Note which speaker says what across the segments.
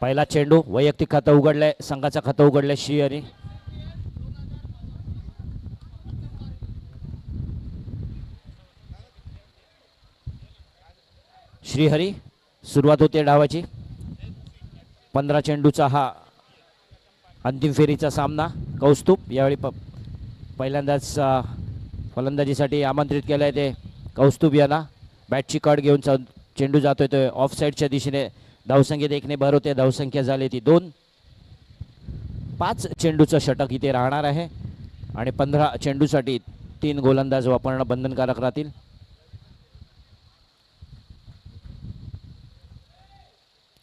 Speaker 1: पहिला चेंडू वैयक्तिक खातं उघडलंय, संघाचं खातं उघडलंय श्रीहरी. श्रीहरी सुरुवात होते डावाची. 15 चेंडूचा हा अंतिम फेरीचा सामना. कौस्तुभ यावेळी पहिल्यांदाच फलंदाजीसाठी आमंत्रित केलंय ते कौस्तुभ यांना. बॅटची कट घेऊन चेंडू जातोय तो ऑफ साईडच्या दिशेने. धावसंख्येत 1ने भर होते. धावसंख्या झाली ती 2. 5 चेंडूचं षटक इथे राहणार आहे आणि 15 चेंडूसाठी 3 गोलंदाज वापरणं बंधनकारक राहतील.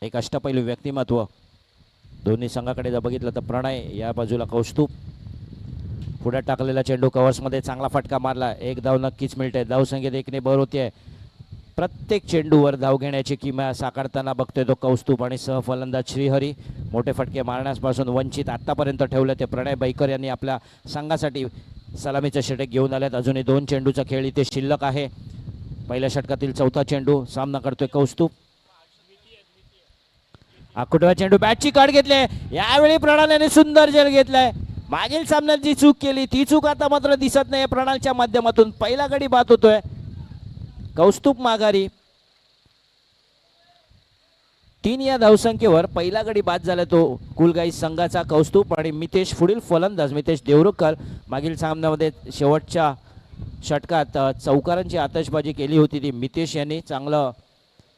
Speaker 1: एक अष्टपैलू व्यक्तिमत्व दोन्ही संघाकडे जर बघितलं तर प्रणय, या बाजूला कौस्तुभ. पुढे टाकलेला चेंडू कव्हर्समध्ये चांगला फटका मारला. 1 धाव नक्कीच मिळते. धावसंख्येत 1ने भर होते. प्रत्येक चेंडूवर धाव घेण्याची किमया साकारताना बघतोय तो कौस्तुभ आणि सहफलंदाज श्रीहरी. मोठे फटके मारण्यापासून वंचित आतापर्यंत ठेवले ते प्रणय बैकर यांनी आपल्या संघासाठी सलामीचं षटक घेऊन आलेत. अजूनही 2 चेंडूचा खेळ इथे शिल्लक आहे. पहिल्या षटकातील चौथा चेंडू सामना करतोय कौस्तुभ. आकुटवा चेंडू बॅटची काढ घेतले. यावेळी प्रणालीने सुंदर जल घेतलाय. मागील सामन्यात जी चूक केली ती चूक आता मात्र दिसत नाही प्रणालच्या माध्यमातून. पहिला गडी बाद होतोय. कौस्तुभ माघारी. 3 या धावसंख्येवर पहिला गडी बाद झाला तो कुलगाई संघाचा कौस्तुभ. आणि मितेश पुढील फलंदाज मितेश देवरुखकर. मागील सामन्यामध्ये शेवटच्या षटकात चौकारांची आतषबाजी केली होती ती मितेश यांनी. चांगलं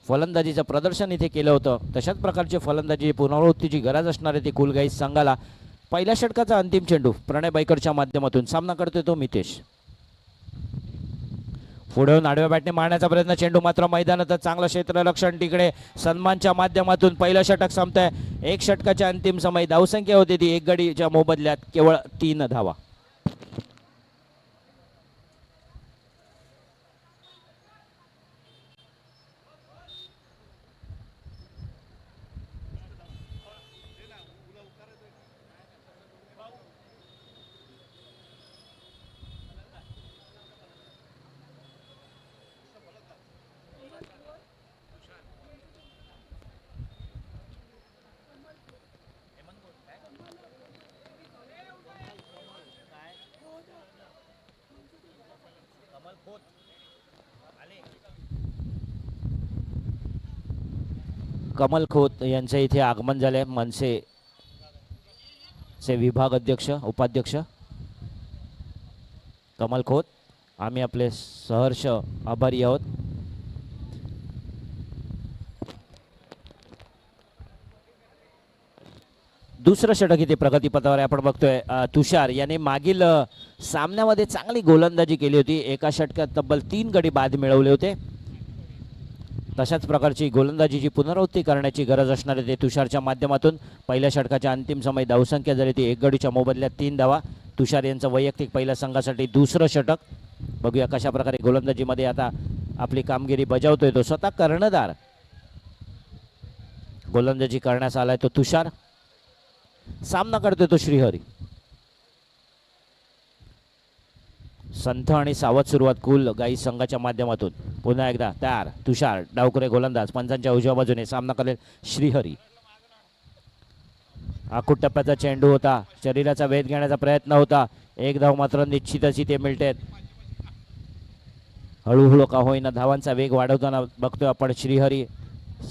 Speaker 1: फलंदाजीचं प्रदर्शन इथे केलं होतं. तशाच प्रकारची फलंदाजी पुनरावृत्तीची गरज असणार आहे ती कुलगाई संघाला. पहिल्या षटकाचा अंतिम चेंडू प्रणय बैकरच्या माध्यमातून सामना करतोय तो मितेश. पुढे आडव्या बॅटने मारण्याचा प्रयत्न. चेंडू मात्र मैदानातच. चांगलं क्षेत्ररक्षण तिकडे सन्मानच्या माध्यमातून पहिलं षटक संपतंय. 1 षटकाच्या अंतिम समय. धावसंख्या होती ती 1 गडीच्या मोबदल्यात केवळ 3 धावा. कमल खोत यांचे इथे आगमन झाले. मनसेचे विभाग अध्यक्ष उपाध्यक्ष कमल खोत. आम्ही आपले सहर्ष आभारी आहोत. दुसरं षटक इथे प्रगतीपथावर आपण बघतोय. तुषार याने मागील सामन्यामध्ये चांगली गोलंदाजी केली होती. एका षटकात तब्बल 3 गडी बाद मिळवले होते. तशाच प्रकारची गोलंदाजीची पुनरावृत्ती करण्याची गरज असणार आहे ते तुषारच्या माध्यमातून. पहिल्या षटकाच्या अंतिम समय धावसंख्या झाली ती 1 गडीच्या मोबदल्यात 3 धावा. तुषार यांचं वैयक्तिक पहिल्या संघासाठी दुसरं षटक. बघूया कशा प्रकारे गोलंदाजीमध्ये आता आपली कामगिरी बजावतोय तो. स्वतः कर्णधार गोलंदाजी करण्यास आलाय तो तुषार. सामना करतोय तो श्रीहरी. संथ आणि सावध सुरुवात कुलगाई संघाच्या माध्यमातून. पुन्हा एकदा तयार तुषार. डावखुरे गोलंदाज. पंचांच्या उजव्या बाजूने सामना करेल श्रीहरी. आखूट टप्प्याचा चेंडू होता. शरीराचा वेध घेण्याचा प्रयत्न होता. 1 धाव मात्र निश्चितच इथे मिळते. हळूहळू का होईना धावांचा वेग वाढवताना बघतोय आपण श्रीहरी.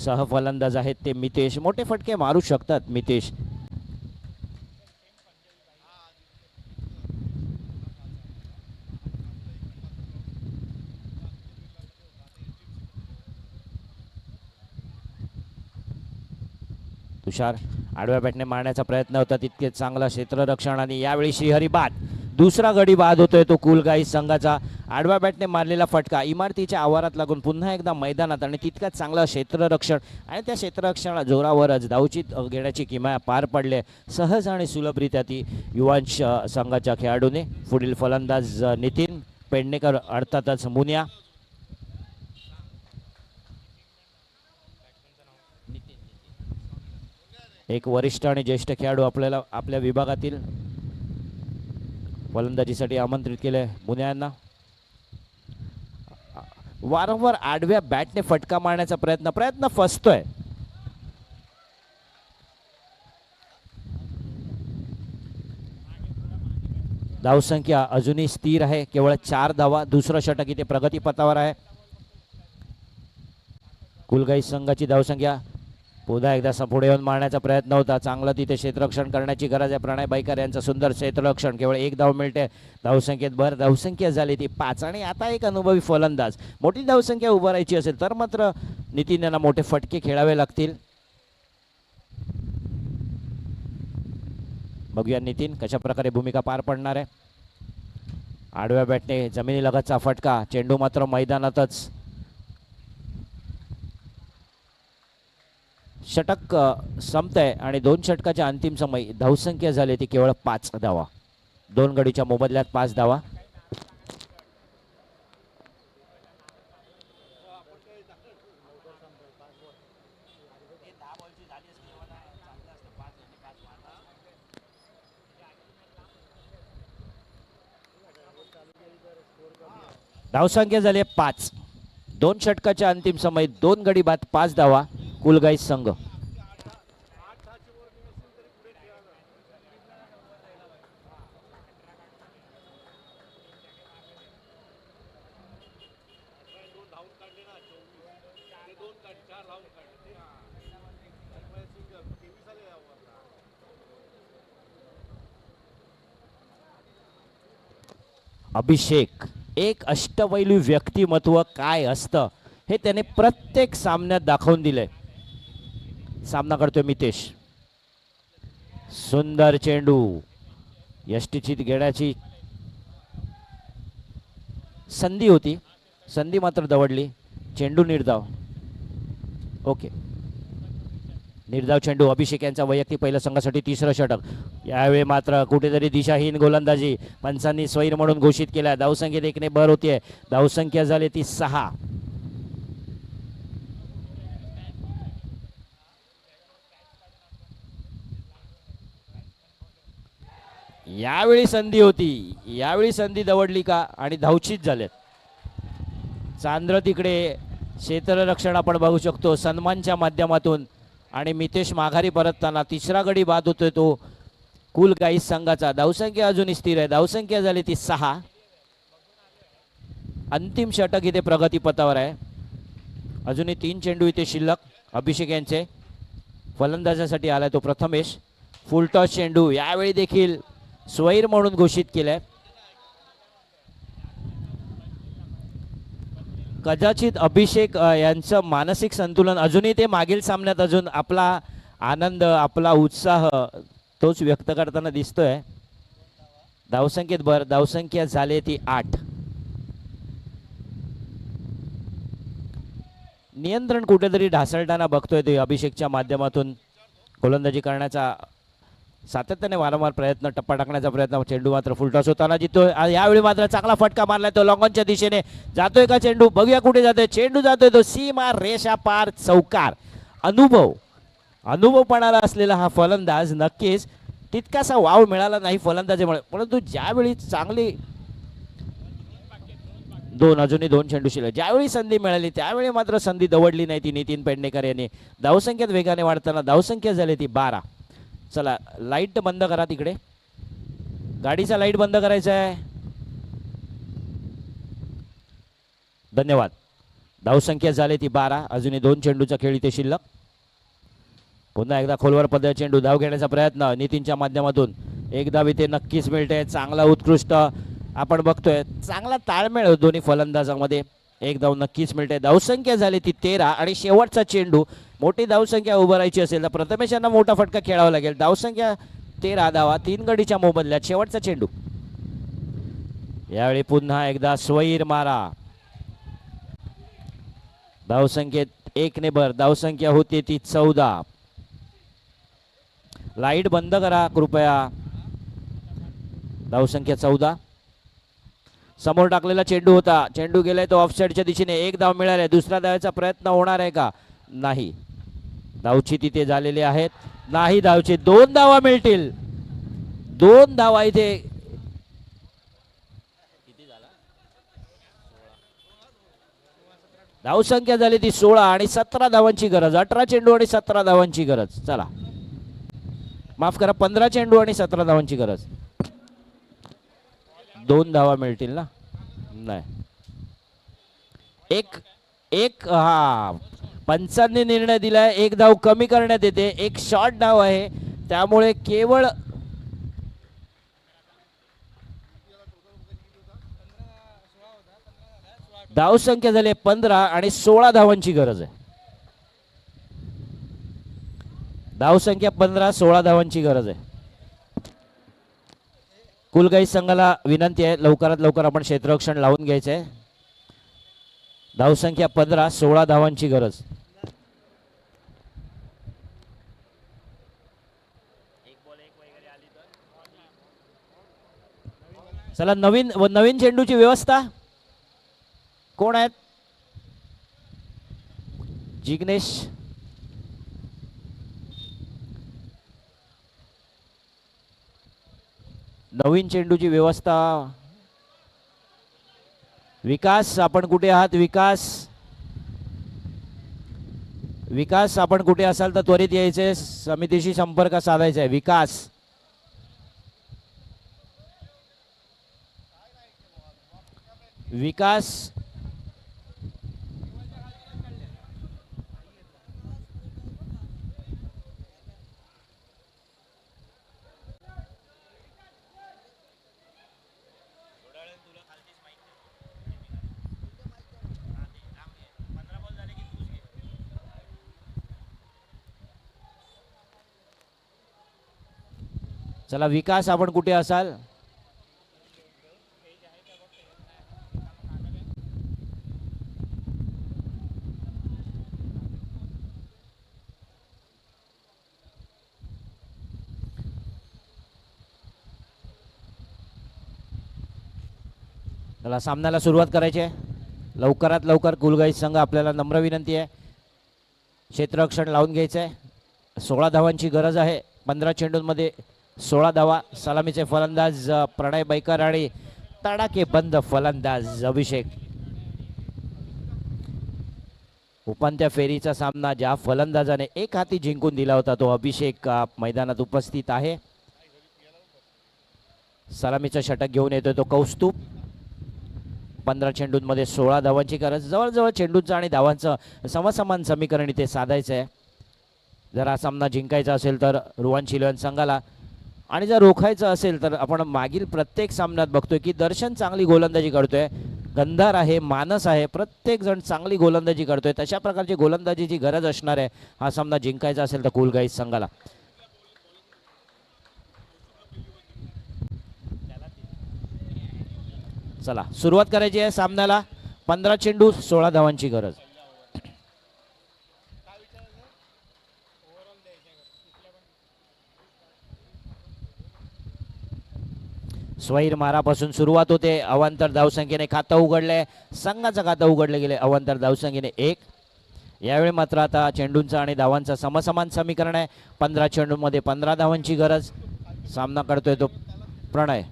Speaker 1: सहफलंदाज आहेत ते मितेश. मोठे फटके मारू शकतात मितेश. तुषार आडव्या बॅटने मारण्याचा प्रयत्न होता. तितके चांगला क्षेत्ररक्षण आणि यावेळी श्रीहरी बाद. दुसरा गडी बाद होतोय तो कुलगाई संघाचा. आडव्या बॅटने मारलेला फटका इमारतीच्या आवारात लागून पुन्हा एकदा मैदानात आणि तितक्याच चांगलं क्षेत्ररक्षण आणि त्या क्षेत्ररक्षणा जोरावरच धावचित घेण्याची किमया पार पडले सहज आणि सुलभरित्या ती युवांश संघाच्या खेळाडूने. पुढील फलंदाज नितीन पेडणेकर अर्थातच मुनिया. एक वरिष्ठ आणि ज्येष्ठ खेळाडू आपल्याला आपल्या विभागातील फलंदाजीसाठी आमंत्रित केले मुनिया यांना. वारंवार आडव्या बॅटने फटका मारण्याचा प्रयत्न फसतोय. धावसंख्या अजूनही स्थिर आहे, केवळ 4 धावा. दुसरं षटक इथे प्रगती पथावर आहे. कुलगाई संघाची धावसंख्या पुन्हा एकदा पुढे येऊन मारण्याचा प्रयत्न होता. चांगलं तिथे क्षेत्ररक्षण करण्याची गरज आहे. प्रणय बाईकर यांचं सुंदर क्षेत्ररक्षण. केवळ 1 धाव मिळते धावसंख्येत भर. धावसंख्या झाली ती 5 आणि आता एक अनुभवी फलंदाज. मोठी धावसंख्या उभारायची असेल तर मात्र नितीन यांना मोठे फटके खेळावे लागतील. बघूया नितीन कशा प्रकारे भूमिका पार पडणार आहे. आडव्या बॅटने जमिनीलगतचा फटका. चेंडू मात्र मैदानातच. षटक संपतंय आणि 2 षटकाच्या अंतिम समय धावसंख्या झाली ती केवळ 5 धावा. 2 गडीच्या मोबदल्यात 5 धावा. धावसंख्या झाली 5. 2 षटकाच्या अंतिम समय 2 गडी बाद 5 धावा. कुलगाई संघ. अभिषेक एक अष्टपैलू व्यक्तिमत्व काय असतं हे त्याने प्रत्येक सामन्यात दाखवून दिले. सामना करतोय मितेश. सुंदर चेंडू. यष्टीचीत घेण्याची संधी होती. संधी मात्र दवडली. चेंडू निर्धाव. ओके, निर्धाव चेंडू. अभिषेक यांचा वैयक्तिक पहिल्या संघासाठी 3रं षटक. यावेळी मात्र कुठेतरी दिशाहीन गोलंदाजी. पंचांनी स्वैर म्हणून घोषित केला. धावसंख्येत 1 ने भर होतीये. धावसंख्या झाली ती 6. यावेळी संधी होती. यावेळी संधी दवडली का आणि धावचीत झालेत. चांद्र तिकडे क्षेत्ररक्षण आपण बघू शकतो सन्मानच्या माध्यमातून. आणि मितेश माघारी परतताना 3रा गडी बाद होतोय तो कुलगाई संघाचा. धावसंख्या अजूनही स्थिर आहे. धावसंख्या झाली ती 6. अंतिम षटक इथे प्रगती पथावर आहे. अजूनही 3 चेंडू इथे शिल्लक. अभिषेक यांचे फलंदाजासाठी आलाय तो प्रथमेश. फुलटॉस चेंडू. यावेळी देखील स्वैर म्हणून घोषित केलंय. कदाचित अभिषेक यांचं मानसिक संतुलन अजूनही ते मागील सामन्यात अजून आपला आनंद आपला उत्साह तोच व्यक्त करताना दिसतोय. धावसंख्येत भर. धावसंख्या झाली ती 8. नियंत्रण कुठेतरी ढासळताना बघतोय ते अभिषेकच्या माध्यमातून. गोलंदाजी करण्याचा सातत्याने वारंवार प्रयत्न. टप्पा टाकण्याचा प्रयत्न. चेंडू मात्र फुलटॉस होताना जितोय. यावेळी मात्र चांगला फटका मारलाय तो लॉंगॉनच्या दिशेने. जातोय का चेंडू. बघूया कुठे जातोय. चेंडू जातोय तो सीमा रेषा पार. चौकार. अनुभवपणाला असलेला हा फलंदाज. नक्कीच तितकासा वाव मिळाला नाही फलंदाजीमुळे, परंतु ज्यावेळी चांगली 2 अजूनही 2 चेंडू शिल्लक. ज्यावेळी संधी मिळाली त्यावेळी मात्र संधी दवडली नाही ती नितीन पेडणेकर यांनी. धावसंख्येत वेगाने वाढताना धावसंख्या झाली ती 12. चला लाईट बंद करा तिकडे. गाडीचा लाईट बंद करायचा आहे. धन्यवाद. धावसंख्या झाली ती 12. अजूनही 2 चेंडूचा खेळ इथे शिल्लक. पुन्हा एकदा खोलवर पद्धत चेंडू. धाव घेण्याचा प्रयत्न नितीनच्या माध्यमातून. 1 धाव इथे नक्कीच मिळते. चांगला उत्कृष्ट आपण बघतोय चांगला ताळमेळ दोन्ही फलंदाजांमध्ये. 1 धाव नक्कीच मिळते. धावसंख्या झाली ती 13 आणि शेवटचा चेंडू. मोठी धावसंख्या उभारायची असेल तर प्रथमेश यांना मोठा फटका खेळावा लागेल. धावसंख्या 13 धावा. 3 गडीच्या मोबदल्यात शेवटचा चेंडू. यावेळी पुन्हा एकदा स्वैर मारा. धावसंख्येत 1 ने भर. धावसंख्या होती ती 14. लाईट बंद करा कृपया. धावसंख्या 14. समोर टाकलेला चेंडू होता. चेंडू गेलाय तो ऑफसाईडच्या दिशेने. 1 धाव मिळाले. दुसरा धावाचा प्रयत्न होणार आहे का. नाही. धावची तिथे झालेली आहेत. नाही धावची. 2 धावा मिळतील. 2 धावा इथे. धावसंख्या झाली ती 16 आणि 17 धावांची गरज. 18 चेंडू आणि 17 धावांची गरज. चला माफ करा 15 चेंडू आणि 17 धावांची गरज. 2 धावा मिळतील ना? नाही. एक एक हा पंचांनी निर्णय दिलाय 1 धाव कमी करण्यात येते. एक शॉर्ट धाव आहे त्यामुळे केवळ धाव संख्या झाली 15 आणि 16 धावांची गरज आहे. धाव संख्या 15, 16 धावांची गरज आहे. कुलगाई संघाला विनंती आहे लवकरात लवकर आपण क्षेत्ररक्षण लावून घ्यायचं आहे. धाव संख्या 15, 16 धावांची गरज. चला नवीन नवीन चेंडूची व्यवस्था कोण आहेत? जिग्नेश. नवीन चेंडूची व्यवस्था विकास. आपण कुठे आहात विकास? विकास आपण कुठे असाल तर त्वरित यायचे, समितीशी संपर्क साधायचा आहे. विकास. विकास चला विकास आपण कुठे असाल? चला सामन्याला सुरुवात करायची आहे. लवकरात लवकर कुलगाई संघ आपल्याला नम्र विनंती आहे क्षेत्ररक्षण लावून घ्यायचं आहे. 16 धावांची गरज आहे. 15 चेंडूंमध्ये 16 धावा. सलामीचे फलंदाज प्रणय बैकर आणि तडाके बंद फलंदाज अभिषेक. उपांत्य फेरीचा सामना ज्या फलंदाजाने एक हाती जिंकून दिला होता तो अभिषेक मैदानात उपस्थित आहे. सलामीचं षटक घेऊन येतोय तो कौस्तुभ. 15 चेंडूंमध्ये 16 धावांची गरज. जवळजवळ चेंडूंचं आणि धावांचं समसमान समीकरण इथे साधायचं आहे. जर हा सामना जिंकायचा असेल तर रुवान शिलवण संघाला, आणि जर रोखायचं असेल तर आपण मागील प्रत्येक सामन्यात बघतोय की दर्शन चांगली गोलंदाजी करतोय, गंधार आहे, मानस आहे, प्रत्येक जण चांगली गोलंदाजी करतोय. तशा प्रकारची गोलंदाजीची गरज असणार आहे हा सामना जिंकायचा असेल तर कुलगाई संघाला. चला सुरुवात करायची आहे सामन्याला. 15 चेंडू 16 धावांची गरज. स्वैर मारापासून सुरुवात होते. अवांतर धावसंख्येने खातं उघडले, संघाचं खातं उघडले गेले अवांतर धावसंख्येने 1. यावेळी मात्र आता चेंडूंचा आणि धावांचं समसमान समीकरण आहे. 15 चेंडूंमध्ये 15 धावांची गरज. सामना करतोय तो प्रणय.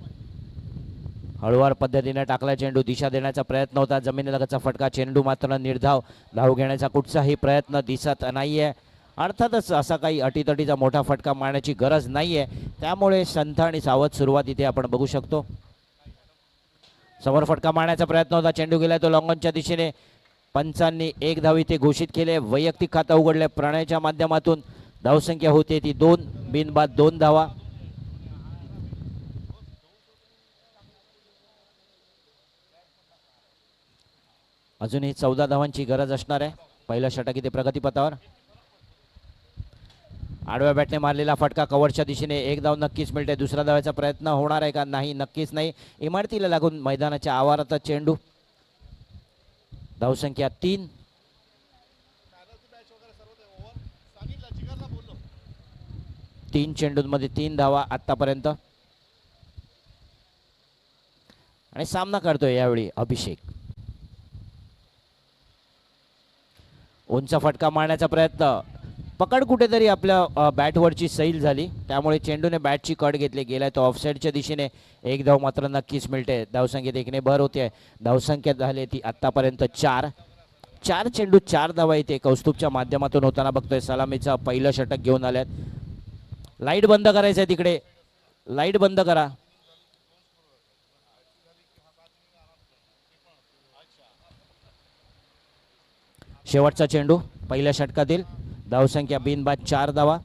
Speaker 1: हळुवार पद्धतीने टाकला चेंडू. दिशा देण्याचा प्रयत्न होता, जमिनीलगतचा फटका. चेंडू मात्र निर्धाव. धाव घेण्याचा कुठचाही प्रयत्न दिसत नाहीये. अर्थातच असा काही अटीतटीचा मोठा फटका मारण्याची गरज नाहीये, त्यामुळे संथ आणि सावध सुरुवात इथे आपण बघू शकतो. समोर फटका मारण्याचा प्रयत्न होता, चेंडू गेलाय तो लॉंगॉनच्या दिशेने. पंचांनी 1 धाव इथे घोषित केले. वैयक्तिक खातं उघडले प्रणयच्या माध्यमातून. धावसंख्या होते ती 2, बिनबाद 2 धावा. अजूनही 14 धावांची गरज असणार आहे. पहिलं षटक इथे प्रगतीपथावर. आडव्या बॅटने मारलेला फटका कव्हरच्या दिशेने. 1 धाव नक्कीच मिळते. दुसरा धावाचा प्रयत्न होणार आहे का? नाही, नक्कीच नाही. इमारतीला लागून मैदानाच्या आवारात चेंडू. धावसंख्या 3. तीन चेंडूंमध्ये 3 धावा आतापर्यंत. आणि सामना करतोय यावेळी अभिषेक. उंच फटका मारण्याचा प्रयत्न. पकड कुठेतरी आपल्या बॅटवरची सैल झाली, त्यामुळे चेंडूने बॅटची कट घेतली. गेलाय तो ऑफसाईडच्या दिशेने. 1 धाव मात्र नक्कीच मिळते. धावसंख्येत 1ने भर होते. धावसंख्या झाली ती आतापर्यंत 4. 4 चेंडू 4 धावा इथे कौस्तुभच्या माध्यमातून होताना बघतोय. सलामीचा पहिलं षटक घेऊन आल्यात. लाईट बंद करायचं आहे तिकडे. लाईट बंद करा. शेवटचा चेंडू पहिल्या षटकातील. धावसंख्या बिनबाद 4 धावा.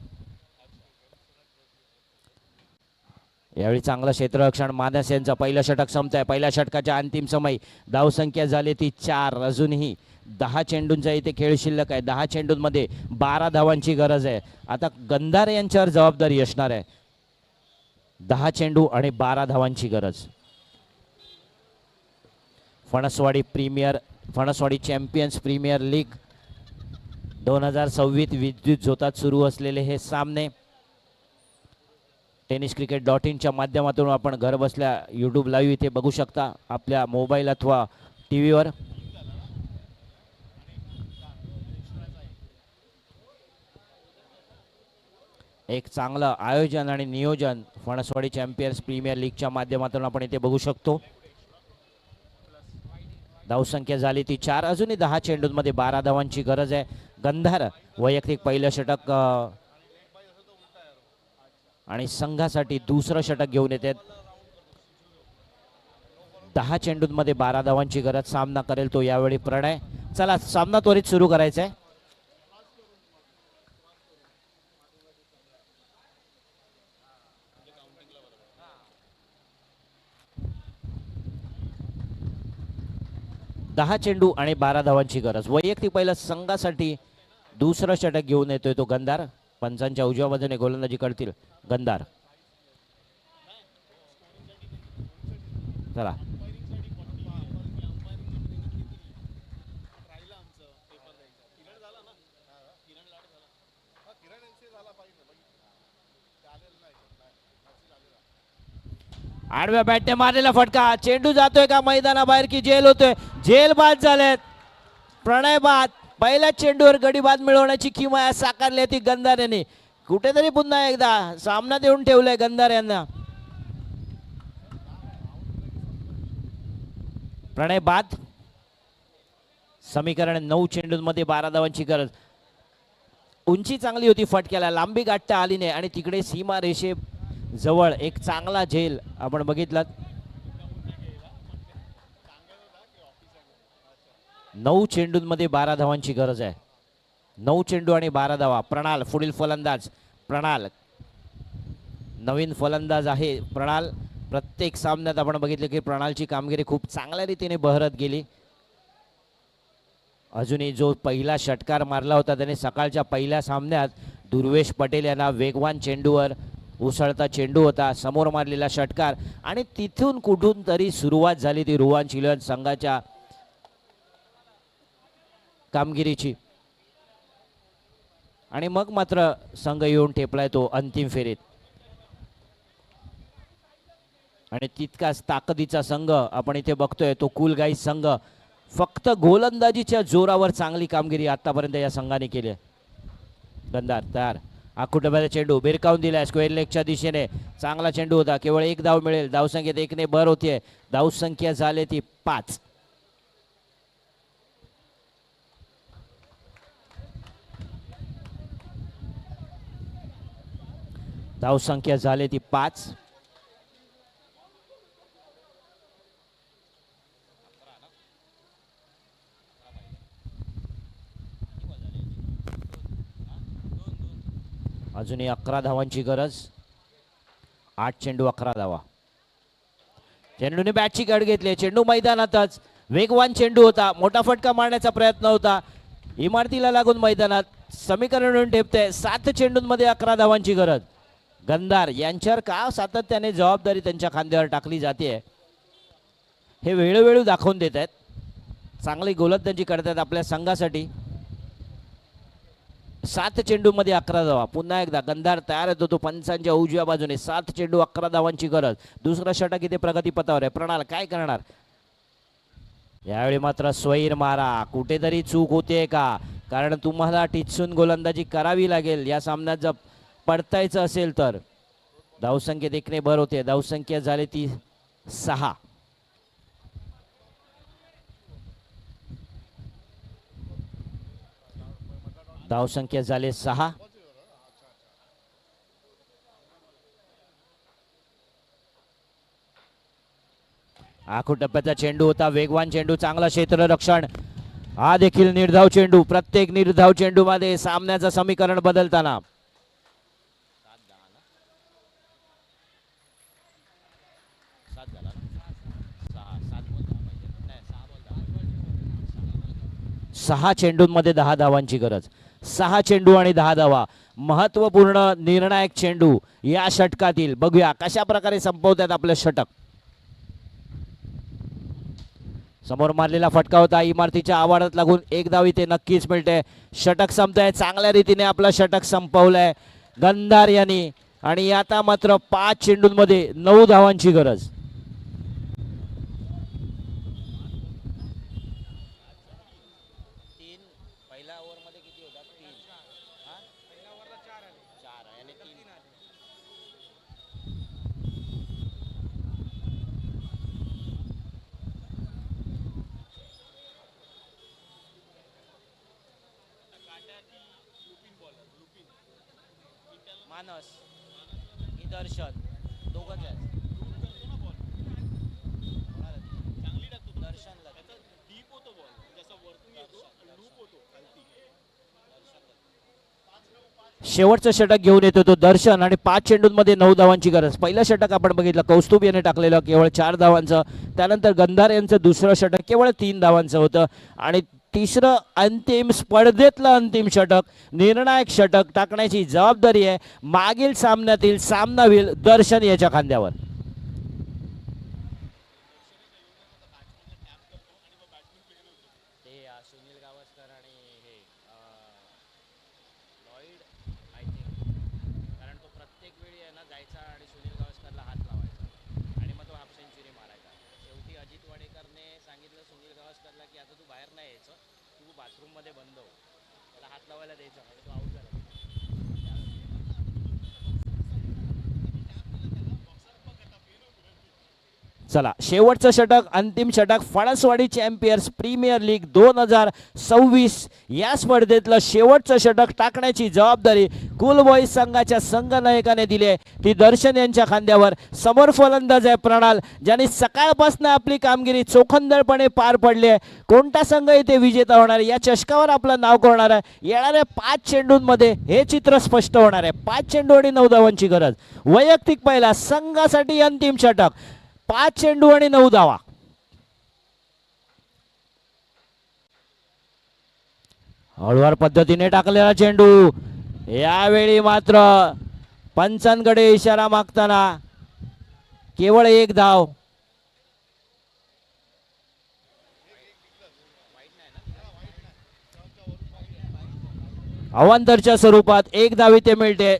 Speaker 1: यावेळी चांगलं क्षेत्ररक्षण मानस यांचं. पहिलं षटक संपत आहे. पहिल्या षटकाच्या अंतिम समय. धावसंख्या झाली ती 4. अजूनही 10 चेंडूंचा इथे खेळ शिल्लक आहे. 10 चेंडूंमध्ये 12 धावांची गरज आहे. आता गंधार यांच्यावर जबाबदारी असणार आहे. 10 चेंडू आणि 12 धावांची गरज. फणसवाडी चॅम्पियन्स प्रीमियर लीग 2026 विद्युत झोतात सुरू असलेले हे सामने tenniscricket.in च्या माध्यमातून आपण घर बसल्या यूट्यूब लाईव्ह इथे बघू शकता आपल्या मोबाईल अथवा टीव्हीवर. एक चांगलं आयोजन आणि नियोजन फणसवाडी चॅम्पियन्स प्रीमियर लीगच्या माध्यमातून आपण इथे बघू शकतो. धावसंख्या झाली ती 4. अजूनही 10 चेंडूंमध्ये 12 धावांची गरज आहे. गंधार वैयक्तिक पहिलं षटक आणि संघासाठी दुसरं षटक घेऊन येतात. 10 चेंडूंमध्ये 12 धावांची गरज. सामना करेल तो यावेळी प्रणय. चला सामना त्वरित सुरू करायचा आहे. दहा चेंडू आणि 12 धावांची गरज. वैयक्तिक पहिलं संघासाठी दुसरं षटक घेऊन येतोय तो गंधार. पंचांच्या उजव्या बाजूने गोलंदाजी करतील गंधार. चला आडव्या बॅटने मारलेला फटका. चेंडू जातोय का मैदानाबाहेर की जेल होतोय? जेल बाद झालेत. प्रणय बाद. पहिल्या चेंडूवर गडी बाद मिळवण्याची किमया साकारली ती गंधार यांनी. कुठेतरी पुन्हा एकदा सामना देऊन ठेवलाय गंधार यांना. प्रणय बाद. समीकरण 9 चेंडूंमध्ये 12 धावांची गरज. उंची चांगली होती फटक्याला, लांबी गाठता आली नाही आणि तिकडे सीमा रेषे जवळ एक चांगला झेल आपण बघितला. 9 चेंडूंमध्ये 12 धावांची गरज आहे. 9 चेंडू आणि 12 धावा. प्रणाल पुढील फलंदाज. प्रणाल नवीन फलंदाज आहे. प्रणाल प्रत्येक सामन्यात आपण बघितलं की प्रणालची कामगिरी खूप चांगल्या रीतीने बहरत गेली. अजूनही जो पहिला षटकार मारला होता त्याने सकाळच्या पहिल्या सामन्यात दुर्वेश पटेल यांना वेगवान चेंडूवर उसळता चेंडू होता, समोर मारलेला षटकार आणि तिथून कुठून तरी सुरुवात झाली ती रुवान चिलवन संघाच्या कामगिरीची. आणि मग मात्र संघ येऊन ठेपलाय तो अंतिम फेरीत. आणि तितकाच ताकदीचा संघ आपण इथे बघतोय तो कुल गाईज संघ. फक्त गोलंदाजीच्या जोरावर चांगली कामगिरी आतापर्यंत या संघाने केली. गंधार तयार. आकुटब्याचा चेंडू भिरकावून दिलाय स्क्वेअर लेगच्या दिशेने. चांगला चेंडू होता. केवळ 1 धाव मिळेल. धावसंख्येत 1 ने भर होतीये. धावसंख्या झाली ती 5. धावसंख्या झाली ती 5. अजूनही 11 धावांची गरज. 8 चेंडू 11 धावा. चेंडूने बॅटची गड घेतली. चेंडू मैदानातच. वेगवान चेंडू होता. मोठा फटका मारण्याचा प्रयत्न होता. इमारतीला लागून मैदानात. समीकरण ठेपते. 7 चेंडूंमध्ये 11 धावांची गरज. गंधार यांच्यावर का सातत्याने जबाबदारी त्यांच्या खांद्यावर टाकली जाते हे वेळोवेळी दाखवून देत आहेत. चांगली गोलंदाजी करतात आपल्या संघासाठी. 7 चेंडूमध्ये 11 धावा. पुन्हा एकदा गंधार तयार होतो तो पंचांच्या उजव्या बाजूने. 7 चेंडू 11 धावांची गरज. दुसरा षटक इथे प्रगतीपथावर आहे. प्रणाल काय करणार यावेळी? मात्र स्वैर मारा. कुठेतरी चूक होते का? कारण तुम्हाला टिचून गोलंदाजी करावी लागेल या सामन्यात जर पडतायचं असेल तर. धावसंख्येत 1 ने भर होते. धावसंख्या झाली ती 6. धावसंख्या झाले 6. आखू टप्प्याचा चेंडू होता. वेगवान चेंडू. चांगला क्षेत्ररक्षण हा देखील निर्धाव चेंडू. प्रत्येक निर्धाव चेंडू मध्ये सामन्याचं समीकरण बदलताना. सहा चेंडूंमध्ये 10 धावांची गरज. 6 चेंडू आणि 10 धावा. महत्वपूर्ण निर्णायक चेंडू या षटकातील. बघूया कशा प्रकारे संपवतात आपलं षटक. समोर मारलेला फटका होता. इमारतीच्या आवारात लागून एक धाव इथे नक्कीच मिळते. षटक संपतंय. चांगल्या रीतीने आपलं षटक संपवलंय गंधार यांनी. आणि आता मात्र 5 चेंडूंमध्ये 9 धावांची गरज. मानस निदर्शन दोघंच आहेत. शेवटचं षटक घेऊन येतो तो दर्शन आणि 5 चेंडूंमध्ये 9 धावांची गरज. पहिलं षटक आपण बघितलं कौस्तुभ याने टाकलेलं केवळ 4 धावांचं. त्यानंतर गंधार यांचं दुसरं षटक केवळ 3 धावांचं होतं. आणि तिसरं अंतिम स्पर्धेतलं अंतिम षटक निर्णायक षटक टाकण्याची जबाबदारी आहे मागील सामन्यातील सामनावीर दर्शन याच्या खांद्यावर. चला शेवटचं षटक अंतिम षटक फणसवाडी चॅम्पियन्स प्रीमियर लीग 2026 या स्पर्धेतलं शेवटचं षटक टाकण्याची जबाबदारी कुलबॉईज संघाच्या संघनायकाने दिली आहे. ती दर्शन यांच्या खांद्यावर. समोर फलंदाज आहे प्रणाल ज्यांनी सकाळपासून आपली कामगिरी चोखंदळपणे पार पडली आहे. कोणता संघ इथे विजेता होणार या चषकावर आपलं नाव करणार आहे. येणाऱ्या 5 चेंडूंमध्ये हे चित्र स्पष्ट होणार आहे. 5 चेंडू आणि 9 धावांची गरज. वैयक्तिक पहिला संघासाठी अंतिम षटक 5 चेंडू आणि 9 धावा. हळूवार पद्धतीने टाकलेला चेंडू. यावेळी मात्र पंचांकडे इशारा मागताना केवळ 1 धाव. अवांतरच्या स्वरूपात 1 धाव इथे मिळते.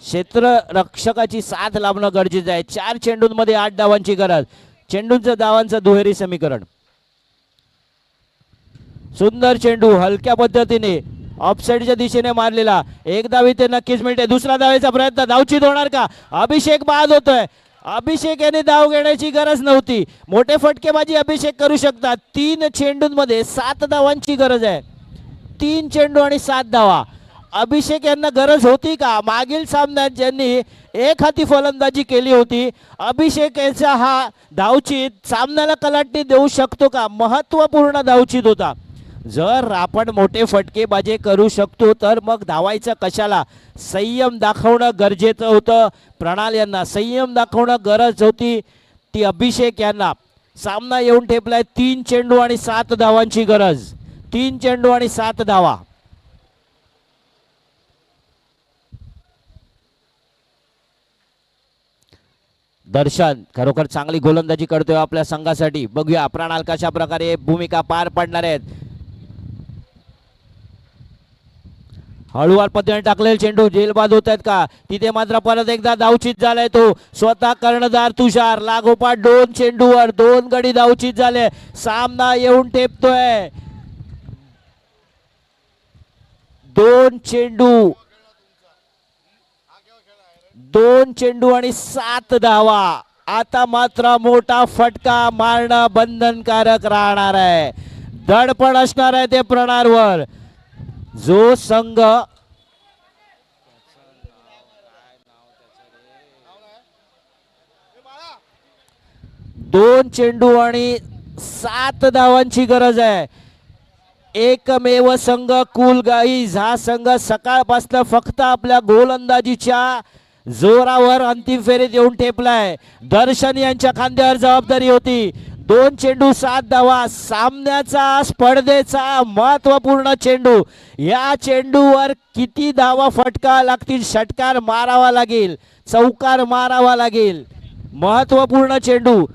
Speaker 1: क्षेत्ररक्षकाची साथ लाभणं गरजेचं आहे. 4 चेंडूंमध्ये 8 धावांची गरज. चेंडूंचं धावांचं दुहेरी समीकरण. सुंदर चेंडू हलक्या पद्धतीने ऑफसाइडच्या दिशेने मारलेला. 1 धाव इथे नक्कीच मिळते. दुसरा धावेचा प्रयत्न. धावचीत होणार का? अभिषेक बाद होतोय. अभिषेक याने धाव घेण्याची गरज नव्हती. मोठे फटकेबाजी अभिषेक करू शकतात. 3 चेंडूंमध्ये 7 धावांची गरज आहे. 3 चेंडू आणि 7 धावा. अभिषेक यांना गरज होती का? मागील सामन्यात ज्यांनी एक हाती फलंदाजी केली होती अभिषेक यांचा हा धावचीत सामन्याला कलाटणी देऊ शकतो का? महत्वपूर्ण धावचीत होता. जर आपण मोठे फटकेबाजी करू शकतो तर मग धावायचं कशाला? संयम दाखवणं गरजेचं होतं. प्रणाल यांना संयम दाखवणं गरज होती. ती अभिषेक यांना सामना येऊन ठेपलाय. 3 चेंडू आणि 7 धावांची गरज. 3 चेंडू आणि 7 धावा. दर्शन खरोखर चांगली गोलंदाजी करतोय आपल्या संघासाठी. बघूया प्रणाल कशा प्रकारे भूमिका पार पाडणार आहेत. हळूवार पद्धतीने टाकलेले चेंडू जेलबाद होत आहेत का? तिथे मात्र परत एकदा धावचीत झालाय तो स्वतः कर्णधार तुषार. लागोपाठ 2 चेंडूवर 2 गडी धावचीत झाले. सामना येऊन ठेपतोय. 2 चेंडू 2 चेंडू आणि 7 धावा. आता मात्र मोठा फटका मारणं बंधनकारक राहणार आहे. दडपण असणार आहे ते प्रणालवर. जो संघ 2 चेंडू आणि 7 धावांची गरज आहे. एकमेव संघ कुल गाईज हा संघ सकाळपासून फक्त आपल्या गोलंदाजीच्या जोरावर अंतिम फेरीत येऊन ठेपलाय. दर्शन यांच्या खांद्यावर जबाबदारी होती. 2 चेंडू 7 धावा, सामन्याचा स्पर्धेचा महत्वपूर्ण चेंडू. या चेंडूवर किती धावा फटका लागतील, षटकार मारावा लागेल, चौकार मारावा लागेल. महत्वपूर्ण चेंडू.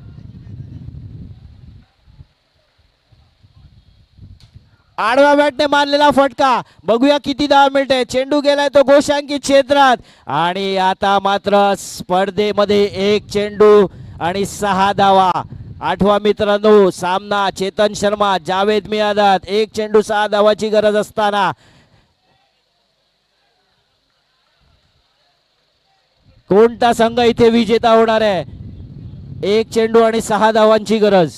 Speaker 1: आडवा बॅटने मारलेला फटका. बघूया किती धावा मिळते. चेंडू गेलाय तो गोशांकी क्षेत्रात आणि आता मात्र स्पर्धेमध्ये 1 चेंडू आणि 6 धावा. आठवा मित्रांनो सामना. चेतन शर्मा, जावेद मियादाद. 1 चेंडू 6 धावाची गरज असताना कोणता संघ इथे विजेता होणार आहे? 1 चेंडू आणि 6 धावांची गरज.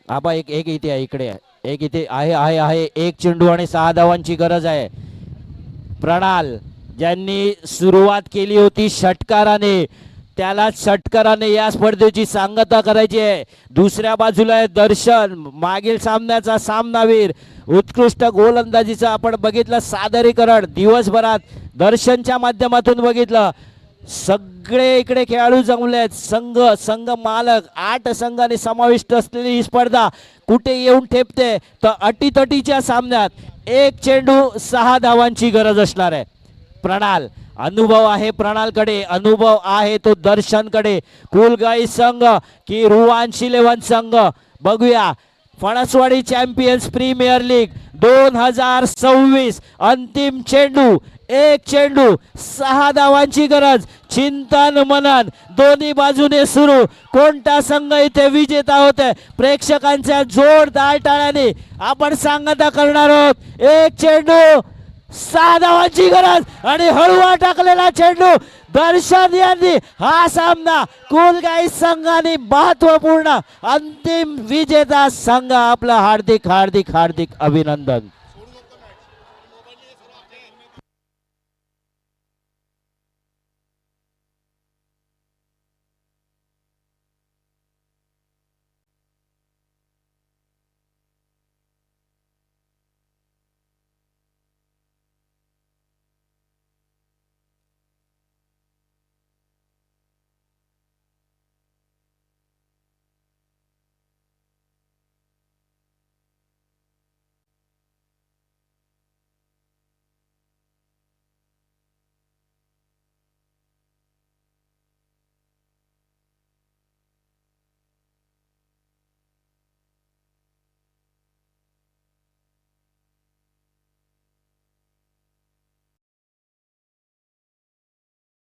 Speaker 1: आबा एक इथे आहे, इकडे आहे. एक इथे आहे आहे आहे 1 चेंडू आणि 6 धावांची गरज आहे. प्रणाल ज्यांनी सुरुवात केली होती षटकाराने, त्याला षटकाराने या स्पर्धेची सांगता करायची आहे. दुसऱ्या बाजूला आहे दर्शन, मागील सामन्याचा सामनावीर. उत्कृष्ट गोलंदाजीचं आपण बघितलं सादरीकरण दिवसभरात दर्शनच्या माध्यमातून बघितलं. सगळे इकडे खेळाडू जमलेत. संघ मालक 8 संघांनी समाविष्ट असलेली ही स्पर्धा कुठे येऊन ठेपते तर अटीतटीच्या सामन्यात 1 चेंडू 6 धावांची गरज असणार आहे. प्रणाल, अनुभव आहे प्रणालकडे, अनुभव आहे तो दर्शनकडे. कुलगाई संघ की रुवांश 11 संघ. बघूया फणसवाडी चॅम्पियन्स प्रीमियर लीग 2026 अंतिम चेंडू. 1 चेंडू 6 धावांची गरज. चिंतन मनन दोन्ही बाजूने सुरू. कोणता संघ इथे विजेता होते? प्रेक्षकांच्या जोरदार टाळ्याने आपण सांगता करणार आहोत. 1 चेंडू 6 धावांची गरज आणि हळूवा टाकलेला चेंडू. दर्शन यांनी हा सामना कुलगाई संघाने महत्वपूर्ण अंतिम विजेता संघ आपला हार्दिक हार्दिक हार्दिक अभिनंदन.